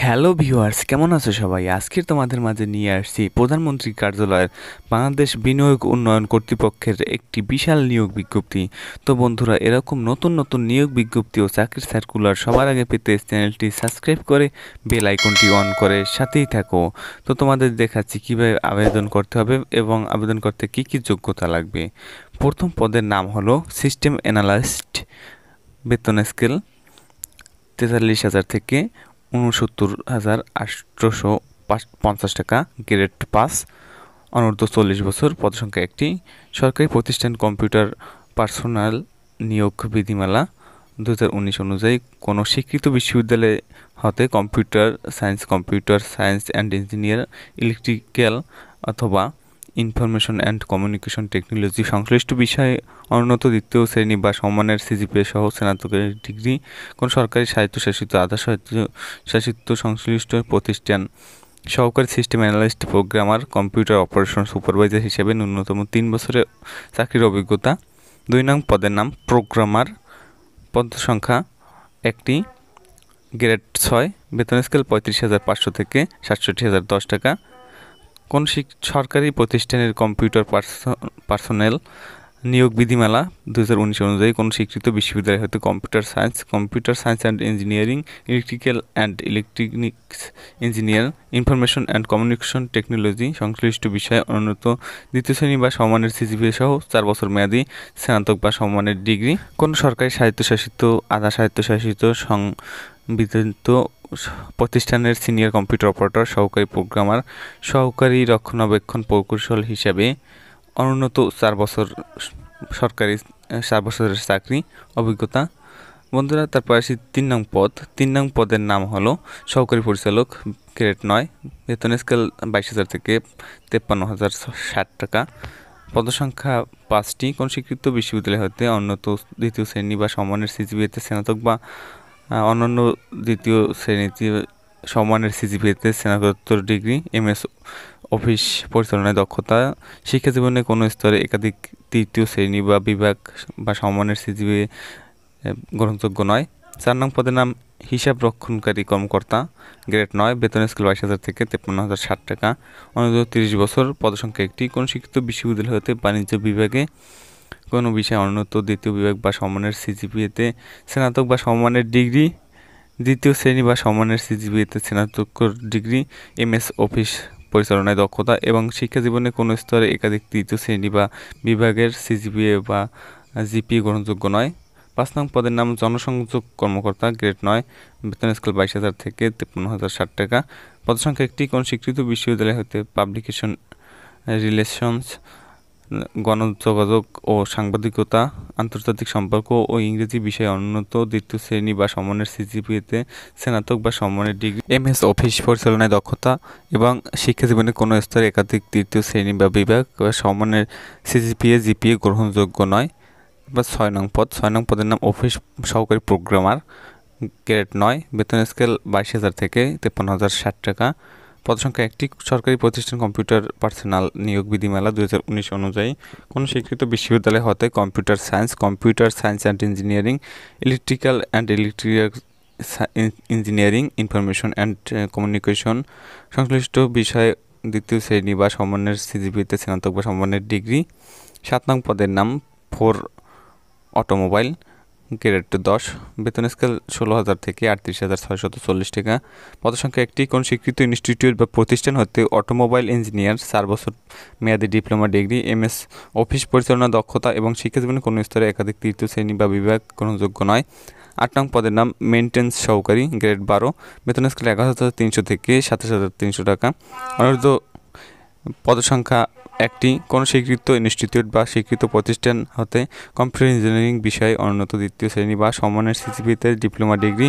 Hello viewers, কেমন আছো সবাই? আজকে তোমাদের মাঝে নিয়ে আসছি প্রধানমন্ত্রী কার্যালয়ের বাংলাদেশ বিনিয়োগ উন্নয়ন কর্তৃপক্ষের একটি বিশাল নিয়োগ বিজ্ঞপ্তি। তো বন্ধুরা, এরকম নতুন নতুন নিয়োগ বিজ্ঞপ্তি ও চাকরির সার্কুলার সবার আগে পেতে চ্যানেলটি সাবস্ক্রাইব করে বেল আইকনটি অন করে সাথেই থাকো। তো তোমাদের দেখাচ্ছি কিভাবে আবেদন করতে হবে এবং আবেদন করতে কি কি যোগ্যতা লাগবে। প্রথম পদের নাম হলো সিস্টেম অ্যানালিস্ট, বেতন স্কেল 43,000 থেকে 69,850 টাকা, গ্রেড পাস, অনূর্ধ্ব 40 বছর, পদসংখ্যা একটি, সরকারি প্রতিষ্ঠান কম্পিউটার পার্সোনাল নিয়োগ বিধিমালা 2019 অনুযায়ী কোনো স্বীকৃত বিশ্ববিদ্যালয় হতে computer science and engineer, electrical অথবা ইনফরমেশন অ্যান্ড কমিউনিকেশন টেকনোলজি সংশ্লিষ্ট বিষয়ে অনুন্নত দ্বিতীয় শ্রেণী বা সম্মানের সিজিপিএ সহ স্নাতকের ডিগ্রি, কোন সরকারি স্বায়ত্তশাসিত আধা স্বায়ত্তশাসিত সংশ্লিষ্ট প্রতিষ্ঠান সহকারী system analyst, programmer, computer operation supervisor হিসেবে ন্যূনতম 3 বছরের চাকরির অভিজ্ঞতা। 2 নং পদের নাম প্রোগ্রামার, পদ সংখ্যা একটি, গ্রেড 6, বেতন স্কেল 35,500 থেকে 67,010 টাকা। কোন সরকারি প্রতিষ্ঠানের কম্পিউটার পার্সোনেল নিয়োগ বিধিমালা 2019 অনুযায়ী কোন স্বীকৃত বিশ্ববিদ্যালয় হতে computer science and engineering, electrical and electronics engineer, information and communication technology সংশ্লিষ্ট বিষয়ে অনুন্নত দ্বিতীয় শ্রেণী বা সমমানের সিজিপিএ সহ 4 বছর মেয়াদী স্নাতক বা সমমানের ডিগ্রি। কোন সরকারি স্বায়ত্তশাসিত আধা স্বায়ত্তশাসিত সংবিধিত প্রতিষ্ঠানের সিনিয়র কম্পিউটার অপারেটর, সহকারী প্রোগ্রামার, সহকারী রক্ষণাবেক্ষণ প্রকৌশল হিসাবে অনুন্নত 4 বছর সরকারি 4 বছরের চাকরি অভিজ্ঞতা। বন্ধুরা, তারপর আসি 3 নং পদ। 3 নং পদের নাম হলো সহকারী পরিচালক, গ্রেড 9, বেতন স্কেল 22,000 থেকে 53,060 টাকা, পদসংখ্যা 5টি। কোন স্বীকৃত বিশ্ববিদ্যালয় হতে উন্নত দ্বিতীয় শ্রেণী বা সম্মানের সিজিপিএতে স্নাতক বা অন্যান্য দ্বিতীয় শ্রেণীতে সম্মানের সিজিপিএতে স্নাতকোত্তর ডিগ্রি, এমএস অফিস পরিচালনায় দক্ষতা, শিক্ষা জীবনে কোনো স্তরে একাধিক তৃতীয় শ্রেণী বা বিভাগ বা সম্মানের সিজিপিএ গ্রহণযোগ্য নয়। 4 নং পদের নাম হিসাব রক্ষণকারী কর্মকর্তা, গ্রেড 9, বেতন স্কেল 22,000 থেকে 53,060 টাকা, অনূর্ধ্ব 30 বছর, পদসংখ্যা একটি। কোন স্বীকৃত বিশ্ববিদ্যালয় হতে বাণিজ্য বিভাগে কোনো বিষয়ে অনুন্নত দ্বিতীয় বিভাগ বা সম্মানের সিজিপিএতে স্নাতক বা সম্মানের ডিগ্রি, দ্বিতীয় শ্রেণী বা সম্মানের সিজিপিএতে স্নাতকোত্তর ডিগ্রি, এমএস অফিস পরিচালনায় দক্ষতা এবং শিক্ষা জীবনে কোনো স্তরে একাধিক তৃতীয় শ্রেণী বা বিভাগের সিজিপিএ বা জিপিএ গ্রহণযোগ্য নয়। 5 নং পদের নাম জনসংযোগ কর্মকর্তা, গ্রেড 9, বেতন স্কেল 22,000 থেকে 53,060 টাকা, পদসংখ্যা একটি। কোন স্বীকৃত বিশ্ববিদ্যালয় হতে পাবলিকেশন রিলেশনস, গণযোগাযোগ ও সাংবাদিকতা, আন্তর্জাতিক সম্পর্ক ও ইংরেজি বিষয়ে অনুন্নত দ্বিতীয় শ্রেণী বা সম্মানের সিজিপিএতে স্নাতক বা সম্মানের ডিগ্রি, এমএস অফিস পরিচালনায় দক্ষতা এবং শিক্ষা জীবনে কোনো স্তরে একাধিক তৃতীয় শ্রেণী বা বিভাগ বা সম্মানের সিজিপিএ জিপিএ গ্রহণযোগ্য নয়। বা 6 নং পদ। 6 নং পদের নাম অফিস সহকারী প্রোগ্রামার, গ্রেড 9, বেতন স্কেল 22,000 থেকে 53,060 টাকা, পদসংখ্যা একটি, সরকারি প্রতিষ্ঠান কম্পিউটার পার্সোনাল নিয়োগ বিধিমালা 2019 অনুযায়ী কোন স্বীকৃত বিশ্ববিদ্যালয় হতে computer science and engineering, electrical and electric engineering, information and communication সংশ্লিষ্ট বিষয়ে দ্বিতীয় শ্রেণী বা সম্মানের সিজিপিএতে স্নাতক বা সম্মানের ডিগ্রি। 7 নং পদের নাম ফোর অটোমোবাইল, গ্রেড 10, বেতন স্কেল 16,000 থেকে 38,640 টাকা, পদসংখ্যা একটি। কোন স্বীকৃত ইনস্টিটিউট বা প্রতিষ্ঠান হতে অটোমোবাইল ইঞ্জিনিয়ার 4 বছর মেয়াদী ডিপ্লোমা ডিগ্রি, এমএস অফিস পরিচালনা দক্ষতা এবং শিক্ষা জীবনে কোনো স্তরে একাধিক তৃতীয় শ্রেণী বা বিভাগ গ্রহণযোগ্য নয়। 8 নং পদের নাম মেইনটেন্স সহকারী, গ্রেড 12, বেতন স্কেল 11,300 থেকে 27,300 টাকা, অনূর্ধ্ব পদসংখ্যা একটি। কোন স্বীকৃত ইনস্টিটিউট বা স্বীকৃত প্রতিষ্ঠান হতে কম্পিউটার ইঞ্জিনিয়ারিং বিষয়ে অনুন্নত দ্বিতীয় শ্রেণী বা সম্মানের সিজিপিএতে ডিপ্লোমা ডিগ্রি,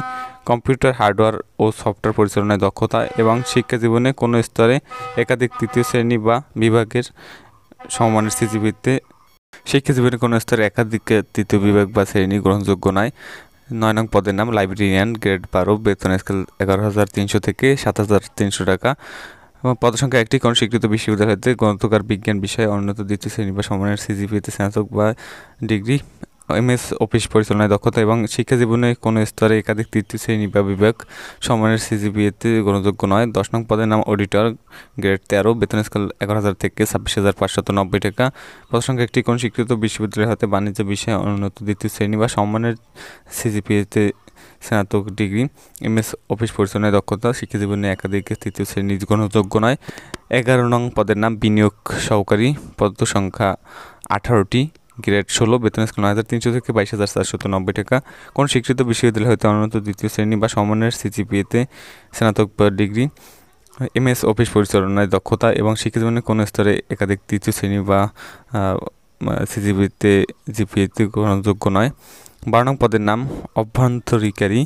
কম্পিউটার হার্ডওয়্যার ও সফটওয়্যার পরিচালনায় দক্ষতা এবং শিক্ষা জীবনে কোনো স্তরে একাধিক তৃতীয় শ্রেণী বা বিভাগের সম্মানের সিজিপিএতে শিক্ষা জীবনে কোনো স্তরে একাধিক তৃতীয় বিভাগ বা শ্রেণী গ্রহণযোগ্য নয়। 9 নং পদের নাম লাইব্রেরিয়ান, গ্রেড 12, বেতন স্কেল 11,300 থেকে 7,300 টাকা, পদসংখ্যা একটি। কোন স্বীকৃত বিশ্ববিদ্যালয় হতে গ্রন্থাগার বিজ্ঞান বিষয়ে অনুন্নত দ্বিতীয় শ্রেণী বা সম্মানের সিজিপিএতে স্নাতক বা ডিগ্রি, এমএস অফিস পরিচালনায় দক্ষতা এবং শিক্ষা জীবনে কোনো স্তরে একাধিক তৃতীয় শ্রেণী বা বিভাগ সমমানের সিজিপিএতে গ্রহণযোগ্য নয়। 10 নং পদের নাম অডিটর, গ্রেড 13, বেতন স্কেল 11,000 থেকে 26,590 টাকা। পদ সংখ্যা একটি। কোন স্বীকৃত বিশ্ববিদ্যালয় হতে বাণিজ্য বিষয়ে অনুন্নত দ্বিতীয় শ্রেণী বা সমমানের সিজিপিএতে স্নাতক ডিগ্রি। এমএস অফিস পরিচালনায় দক্ষতা, শিক্ষা জীবনে একাধিক তৃতীয় শ্রেণী গ্রহণযোগ্য নয়। 11 নং পদের নাম বিনিয়োগ সহকারী, পদ সংখ্যা 18টি, গ্রেড 16, বেতন স্কেল 9,300 থেকে 22,490 টাকা। কোন স্বীকৃত বিশ্ববিদ্যালয় হতে অনুন্নত দ্বিতীয় শ্রেণী বা সমমানের সিজিপিএতে স্নাতক ডিগ্রি। এমএস অফিস পরিচালনায় দক্ষতা এবং শিক্ষা জীবনে কোনো স্তরে একাধিক তৃতীয় শ্রেণী বা জিপিএতে গ্রহণযোগ্য নয়। 12 নং পদের নাম অভ্যন্তরীণকারী,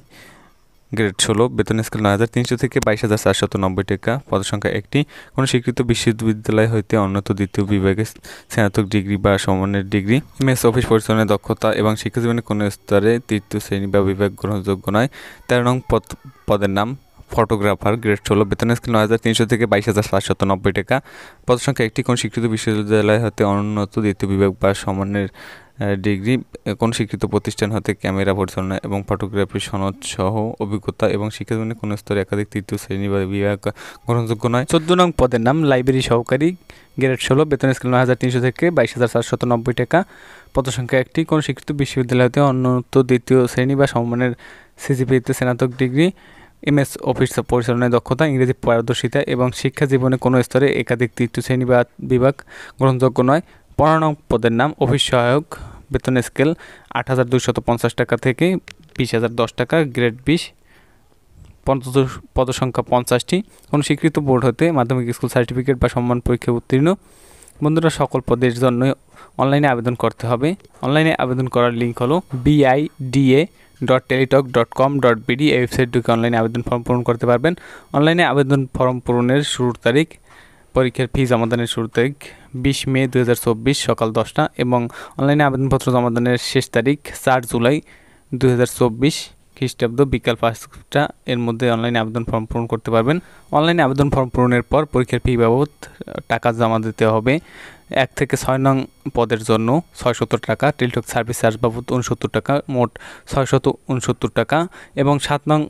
গ্রেড 16, বেতন স্কেল 9,300 থেকে 22,490 টাকা। পদ সংখ্যা একটি। কোনো স্বীকৃত বিশ্ববিদ্যালয় হইতে উন্নত দ্বিতীয় বিভাগে স্নাতক ডিগ্রি বা সমমানের ডিগ্রি। এমএস অফিস পরিচালনায় দক্ষতা এবং শিক্ষা জীবনে কোনো স্তরে তৃতীয় শ্রেণী বা বিভাগ গ্রহণযোগ্য নয়। 13 নং পদের নাম ফটোগ্রাফার, গ্রেড 16, বেতন স্কেল 9,300 থেকে 22,790 টাকা। পদ সংখ্যা একটি। কোন স্বীকৃত বিশ্ববিদ্যালয় হতে অনুন্নত দ্বিতীয় বিভাগ বা সমমানের ডিগ্রি। কোন স্বীকৃত প্রতিষ্ঠান হতে ক্যামেরা পরিচালনা এবং ফটোগ্রাফি সনদ সহ অভিজ্ঞতা এবং শিক্ষা জীবনে কোনো স্তরে একাধিক তৃতীয় শ্রেণী বা বিভাগ গ্রহণযোগ্য নয়। 14 নং পদের নাম লাইব্রেরি সহকারী, গ্রেড 16, বেতন স্কেল 9,300 থেকে 22,490 টাকা। পদ সংখ্যা একটি। কোন স্বীকৃত বিশ্ববিদ্যালয় হতে অনুন্নত দ্বিতীয় শ্রেণী বা সমমানের সিজিপিএতে স্নাতক ডিগ্রি। এমএস অফিস পরিচালনায় দক্ষতা, ইংরেজি পারদর্শিতা এবং শিক্ষা জীবনে কোনো স্তরে একাধিক তৃতীয় শ্রেণী বা বিভাগ গ্রহণযোগ্য নয়। 15 নং পদের নাম অফিস সহায়ক, বেতন স্কেল 8,250 টাকা থেকে 20,010 টাকা, গ্রেড 20, পদ সংখ্যা 50টি। কোনো স্বীকৃত বোর্ড হতে মাধ্যমিক স্কুল সার্টিফিকেট বা সম্মান পরীক্ষায় উত্তীর্ণ। বন্ধুরা, সকল পদের জন্য অনলাইনে আবেদন করতে হবে। অনলাইনে আবেদন করার লিঙ্ক হলো bida.teletalk.com.bd। এই ওয়েবসাইট ঢুকে অনলাইনে আবেদন ফর্ম পূরণ করতে পারবেন। অনলাইনে আবেদন ফর্ম পূরণের শুরুর তারিখ, পরীক্ষার ফি জমাদানের শুরুর তারিখ 20 মে 2024 সকাল 10টা এবং অনলাইনে আবেদনপত্র জমাদানের শেষ তারিখ 4 জুলাই 2024 খ্রিস্টাব্দ বিকাল 5টা এর মধ্যে অনলাইনে আবেদন ফর্ম পূরণ করতে পারবেন। অনলাইনে আবেদন ফর্ম পূরণের পর পরীক্ষার ফি বাবদ টাকা জমা দিতে হবে। 1 থেকে 6 নং পদের জন্য 670 টাকা, টেলিটক সার্ভিস চার্জ বাবদ 69 টাকা, মোট 669 টাকা এবং 7 নং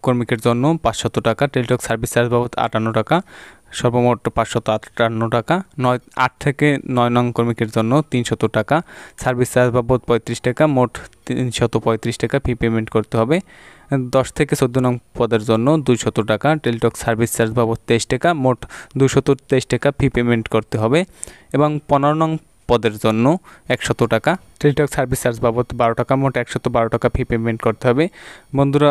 কর্মীকের জন্য 500 টাকা, টেলিটক সার্ভিস চার্জ বাবদ 58 টাকা, সর্বমোট 558 টাকা। 8 থেকে 9 নং কর্মীকের জন্য 300 টাকা, সার্ভিস চার্জ বাবদ 35 টাকা, মোট 335 টাকা ফি পেমেন্ট করতে হবে। 10 থেকে 14 নং পদের জন্য 200 টাকা, টেলিটক সার্ভিস চার্জ বাবদ 23 টাকা, মোট 223 টাকা ফি পেমেন্ট করতে হবে এবং 15 নং পদের জন্য 100 টাকা, টেলিটক সার্ভিস চার্জ বাবদ 12 টাকা, মোট 112 টাকা ফি পেমেন্ট করতে হবে। বন্ধুরা,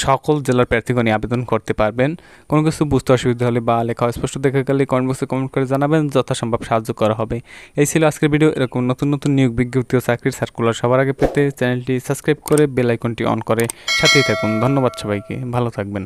সকল জেলার প্রার্থীগণই আবেদন করতে পারবেন। কোনো কিছু বুঝতে অসুবিধা হলে বা লেখা স্পষ্ট দেখা গেলে কমেন্ট বক্সে কমেন্ট করে জানাবেন, যথাসম্ভব সাহায্য করা হবে। এই ছিল আজকের ভিডিও। এরকম নতুন নতুন নিয়োগ বিজ্ঞপ্তি ও চাকরির সার্কুলার সবার আগে পেতে চ্যানেলটি সাবস্ক্রাইব করে বেল আইকনটি অন করে সাথেই থাকুন। ধন্যবাদ সবাইকে, ভালো থাকবেন।